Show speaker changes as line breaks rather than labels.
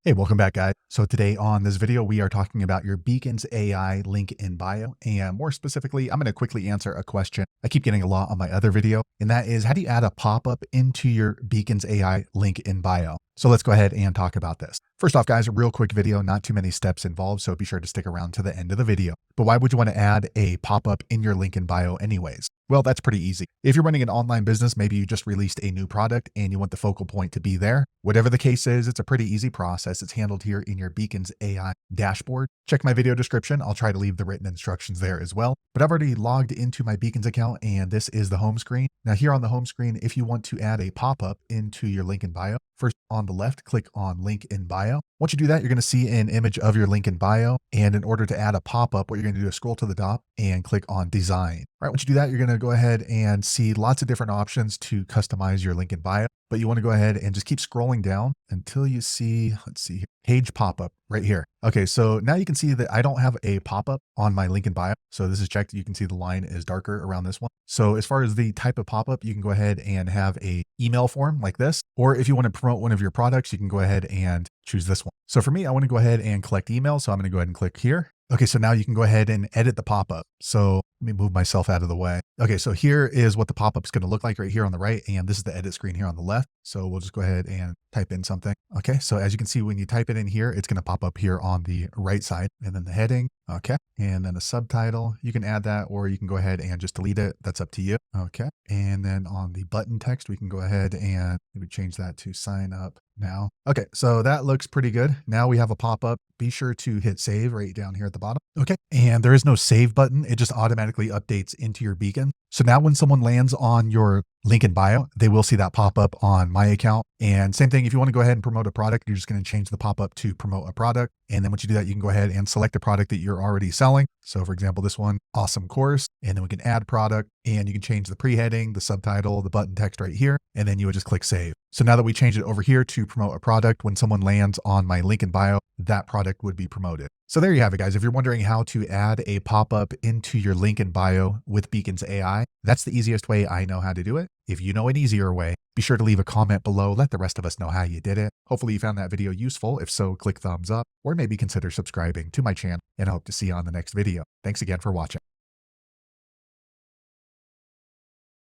Hey, welcome back, guys. So today on this video, we are talking about your Beacons AI link in bio. And more specifically, I'm going to quickly answer a question I keep getting a lot on my other video. And that is, how do you add a pop-up into your Beacons AI link in bio? So let's go ahead and talk about this. First off, guys, a real quick video, not too many steps involved, so be sure to stick around to the end of the video. But why would you want to add a pop-up in your link in bio anyways? Well, that's pretty easy. If you're running an online business, maybe you just released a new product and you want the focal point to be there. Whatever the case is, it's a pretty easy process. It's handled here in your Beacons AI dashboard. Check my video description. I'll try to leave the written instructions there as well. But I've already logged into my Beacons account and this is the home screen. Now here on the home screen, if you want to add a pop-up into your link in bio, first on the left, click on link in bio. Once you do that, you're going to see an image of your link in bio. And in order to add a pop-up, what you're going to do is scroll to the top and click on design. All right, once you do that, you're going to go ahead and see lots of different options to customize your link in bio. But you want to go ahead and just keep scrolling down until you see, let's see, page pop-up right here. Okay, so now you can see that I don't have a pop-up on my link in bio. So this is checked. You can see the line is darker around this one. So as far as the type of pop-up, you can go ahead and have a email form like this. Or if you want to promote one of your products, you can go ahead and choose this one. So for me, I want to go ahead and collect email. So I'm going to go ahead and click here. Okay, so now you can go ahead and edit the pop-up. So let me move myself out of the way. Okay, so here is what the pop-up is going to look like right here on the right. And this is the edit screen here on the left. So we'll just go ahead and type in something. Okay, so as you can see, when you type it in here, it's going to pop up here on the right side. And then the heading. Okay, and then a subtitle. You can add that or you can go ahead and just delete it. That's up to you. Okay, and then on the button text, we can go ahead and maybe change that to sign up now. Okay, so that looks pretty good. Now we have a pop-up. Be sure to hit save right down here at the bottom. Okay, and there is no save button. It just automatically updates into your beacon. So now when someone lands on your link in bio, they will see that pop up on my account. And same thing, if you want to go ahead and promote a product, you're just going to change the pop up to promote a product. And then once you do that, you can go ahead and select a product that you're already selling. So for example, this one, awesome course. And then we can add product and you can change the pre-heading, the subtitle, the button text right here. And then you would just click save. So now that we changed it over here to promote a product, when someone lands on my link in bio, that product would be promoted. So there you have it, guys. If you're wondering how to add a pop-up into your link in bio with Beacons AI, that's the easiest way I know how to do it. If you know an easier way, be sure to leave a comment below. Let the rest of us know how you did it. Hopefully you found that video useful. If so, click thumbs up or maybe consider subscribing to my channel, and I hope to see you on the next video. Thanks again for watching.